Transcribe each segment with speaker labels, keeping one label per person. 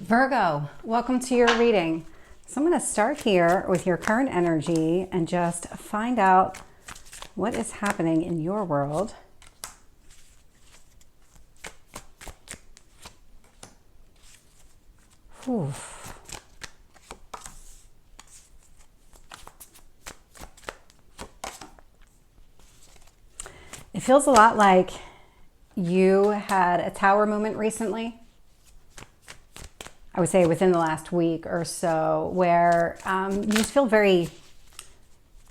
Speaker 1: Virgo, welcome to your reading. So I'm going to start here with your current energy and just find out what is happening in your world. Whew. It feels a lot like you had a tower moment recently. I would say within the last week or so, where you just feel very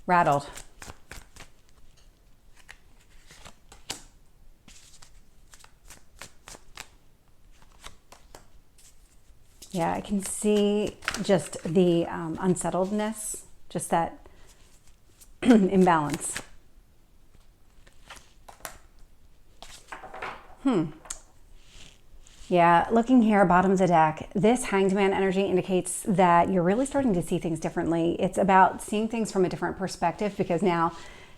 Speaker 1: rattled. Yeah, I can see just the unsettledness, just that imbalance. Yeah, looking here, bottom of the deck, this Hanged Man energy indicates that you're really starting to see things differently. It's about seeing things from a different perspective, because now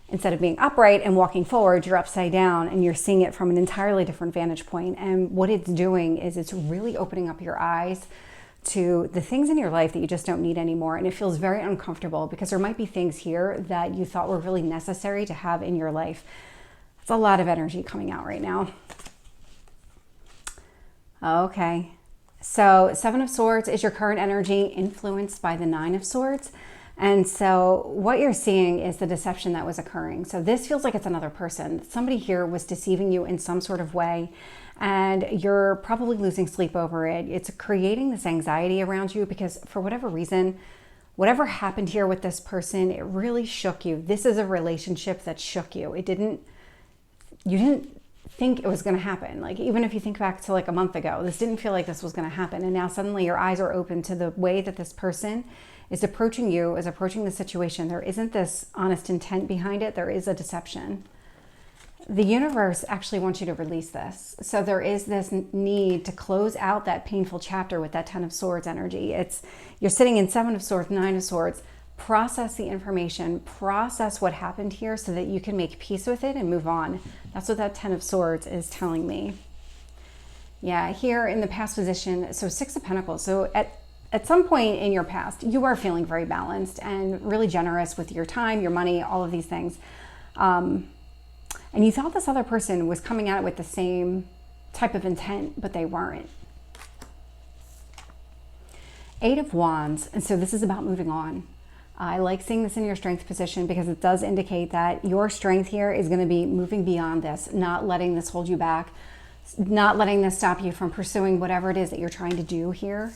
Speaker 1: instead of being upright and walking forward, you're upside down and you're seeing it from an entirely different vantage point. And what it's doing is it's really opening up your eyes to the things in your life that you just don't need anymore. And it feels very uncomfortable because there might be things here that you thought were really necessary to have in your life. It's a lot of energy coming out right now. Okay, so Seven of Swords is your current energy, influenced by the Nine of Swords. And so what you're seeing is the deception that was occurring. So this feels like it's another person. Somebody here was deceiving you in some sort of way, and you're probably losing sleep over it. It's creating this anxiety around you because for whatever reason, whatever happened here with this person, it really shook you. This is a relationship that shook you. You didn't think it was going to happen. Like, even if you think back to like a month ago, this didn't feel like this was going to happen. And now suddenly your eyes are open to the way that this person is approaching you, is approaching the situation. There isn't this honest intent behind it. There is a deception. The universe actually wants you to release this. So there is this need to close out that painful chapter with that Ten of Swords energy. You're sitting in Seven of Swords, Nine of Swords. Process the information, process what happened here so that you can make peace with it and move on. That's what that Ten of Swords is telling me. Yeah, here in the past position, so Six of Pentacles. So at some point in your past, you are feeling very balanced and really generous with your time, your money, all of these things. And you thought this other person was coming at it with the same type of intent, but they weren't. Eight of Wands, and so this is about moving on. I like seeing this in your strength position because it does indicate that your strength here is going to be moving beyond this, not letting this hold you back, not letting this stop you from pursuing whatever it is that you're trying to do here.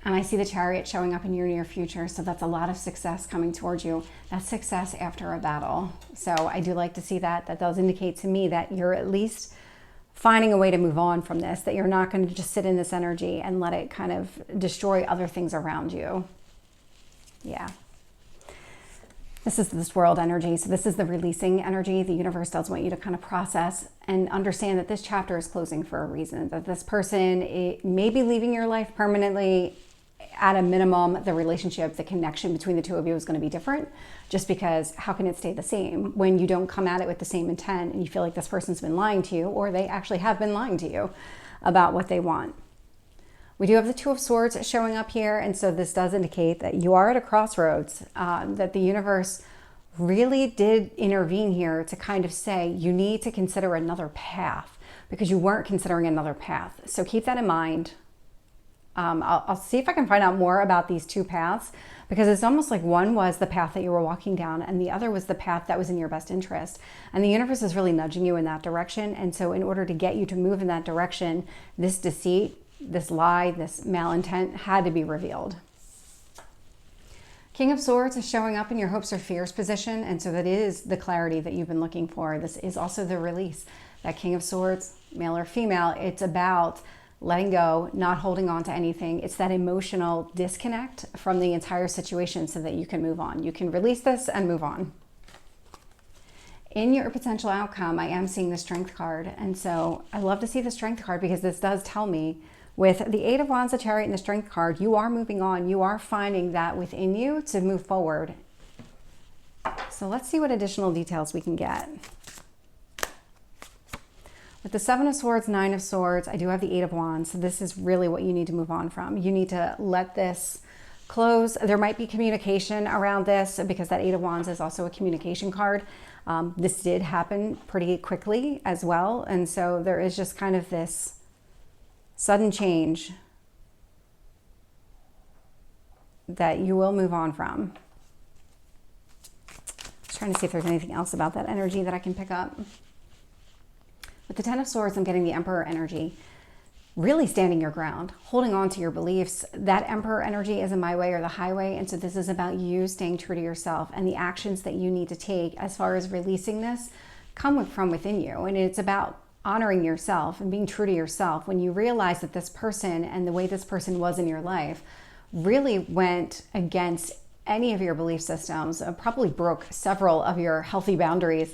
Speaker 1: And I see the Chariot showing up in your near future, so that's a lot of success coming towards you. That's success after a battle. So I do like to see that. That does indicate to me that you're at least finding a way to move on from this, that you're not going to just sit in this energy and let it kind of destroy other things around you. Yeah. This is this world energy. So this is the releasing energy. The universe does want you to kind of process and understand that this chapter is closing for a reason, that this person may be leaving your life permanently. At a minimum, the relationship, the connection between the two of you is going to be different, just because how can it stay the same when you don't come at it with the same intent and you feel like this person's been lying to you, or they actually have been lying to you about what they want. We do have the Two of Swords showing up here, and so this does indicate that you are at a crossroads, that the universe really did intervene here to kind of say you need to consider another path because you weren't considering another path. So keep that in mind. I'll see if I can find out more about these two paths, because it's almost like one was the path that you were walking down and the other was the path that was in your best interest. And the universe is really nudging you in that direction. And so in order to get you to move in that direction, this deceit, this lie, this malintent had to be revealed. King of Swords is showing up in your hopes or fears position. And so that is the clarity that you've been looking for. This is also the release. That King of Swords, male or female, it's about letting go, not holding on to anything. It's that emotional disconnect from the entire situation so that you can move on. You can release this and move on. In your potential outcome, I am seeing the Strength card. And so I love to see the Strength card because this does tell me, with the Eight of Wands, the Chariot, and the Strength card, you are moving on. You are finding that within you to move forward. So let's see what additional details we can get. With the Seven of Swords, Nine of Swords, I do have the Eight of Wands. So this is really what you need to move on from. You need to let this close. There might be communication around this because that Eight of Wands is also a communication card. This did happen pretty quickly as well. And so there is just kind of this sudden change that you will move on from. Just trying to see if there's anything else about that energy that I can pick up. With the Ten of Swords, I'm getting the Emperor energy. Really standing your ground, holding on to your beliefs. That Emperor energy is a my way or the highway. And so this is about you staying true to yourself, and the actions that you need to take as far as releasing this come from within you. And it's about honoring yourself and being true to yourself. When you realize that this person and the way this person was in your life really went against any of your belief systems, probably broke several of your healthy boundaries,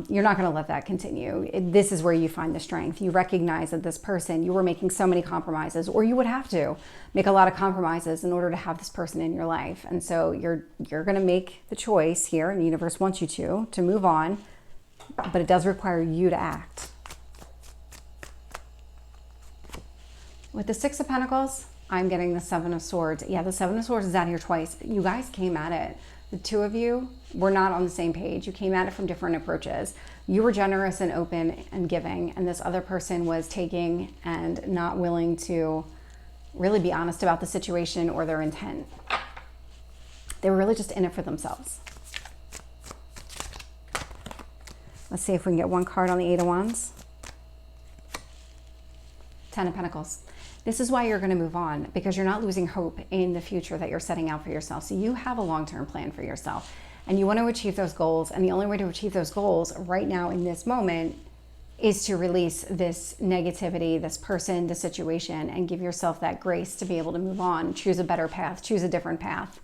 Speaker 1: you're not going to let that continue. This is where you find the strength. You recognize that this person, you were making so many compromises, or you would have to make a lot of compromises in order to have this person in your life. And so you're going to make the choice here, and the universe wants you to move on, but it does require you to act. With the Six of Pentacles, I'm getting the Seven of Swords. Yeah, the Seven of Swords is out here twice. You guys came at it. The two of you were not on the same page. You came at it from different approaches. You were generous and open and giving, and this other person was taking and not willing to really be honest about the situation or their intent. They were really just in it for themselves. Let's see if we can get one card on the Eight of Wands. Ten of Pentacles. This is why you're going to move on, because you're not losing hope in the future that you're setting out for yourself. So you have a long-term plan for yourself, and you want to achieve those goals. And the only way to achieve those goals right now in this moment is to release this negativity, this person, the situation, and give yourself that grace to be able to move on, choose a better path, choose a different path.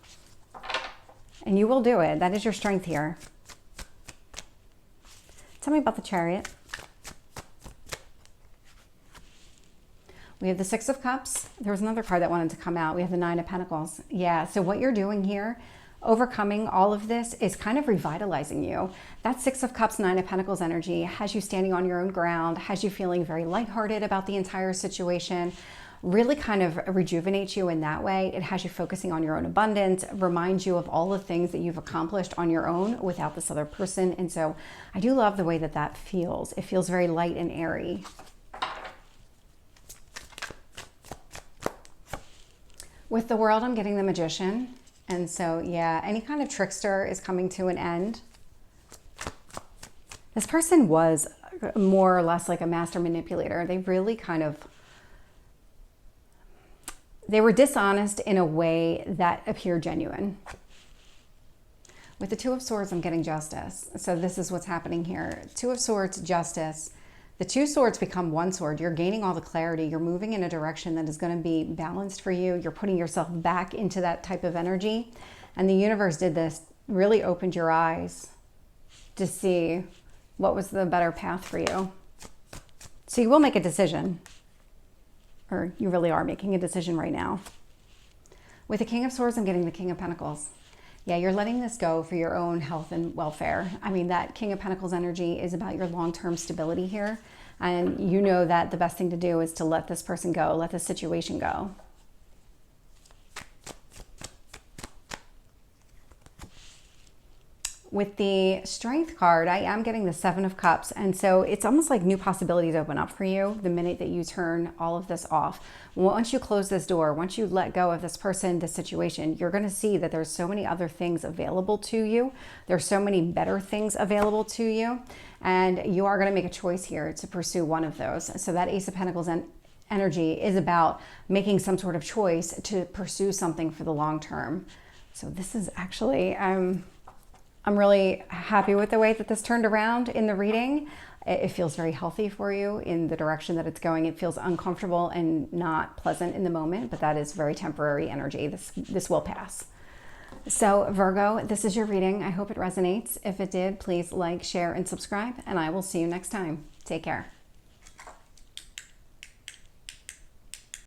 Speaker 1: And you will do it. That is your strength here. Tell me about the Chariot. We have the Six of Cups. There was another card that wanted to come out. We have the Nine of Pentacles. Yeah, so what you're doing here, overcoming all of this, is kind of revitalizing you. That Six of Cups, Nine of Pentacles energy has you standing on your own ground, has you feeling very lighthearted about the entire situation, really kind of rejuvenates you in that way. It has you focusing on your own abundance, reminds you of all the things that you've accomplished on your own without this other person. And so I do love the way that that feels. It feels very light and airy. With the World, I'm getting the Magician. And so, yeah, any kind of trickster is coming to an end. This person was more or less like a master manipulator. They really kind of, they were dishonest in a way that appeared genuine. With the Two of Swords, I'm getting Justice. So this is what's happening here. Two of Swords, Justice. The two swords become one sword. You're gaining all the clarity. You're moving in a direction that is going to be balanced for you. You're putting yourself back into that type of energy. And the universe did this, really opened your eyes to see what was the better path for you. So you will make a decision, or you really are making a decision right now. With the King of Swords, I'm getting the King of Pentacles. Yeah, you're letting this go for your own health and welfare. I mean, that King of Pentacles energy is about your long-term stability here. And you know that the best thing to do is to let this person go, let this situation go. With the Strength card, I am getting the Seven of Cups. And so it's almost like new possibilities open up for you the minute that you turn all of this off. Once you close this door, once you let go of this person, this situation, you're going to see that there's so many other things available to you. There's so many better things available to you. And you are going to make a choice here to pursue one of those. So that Ace of Pentacles energy is about making some sort of choice to pursue something for the long term. So this is actually, I'm really happy with the way that this turned around in the reading. It feels very healthy for you in the direction that it's going. It feels uncomfortable and not pleasant in the moment, but that is very temporary energy. This will pass. So Virgo, this is your reading. I hope it resonates. If it did, please like, share, and subscribe, and I will see you next time. Take care.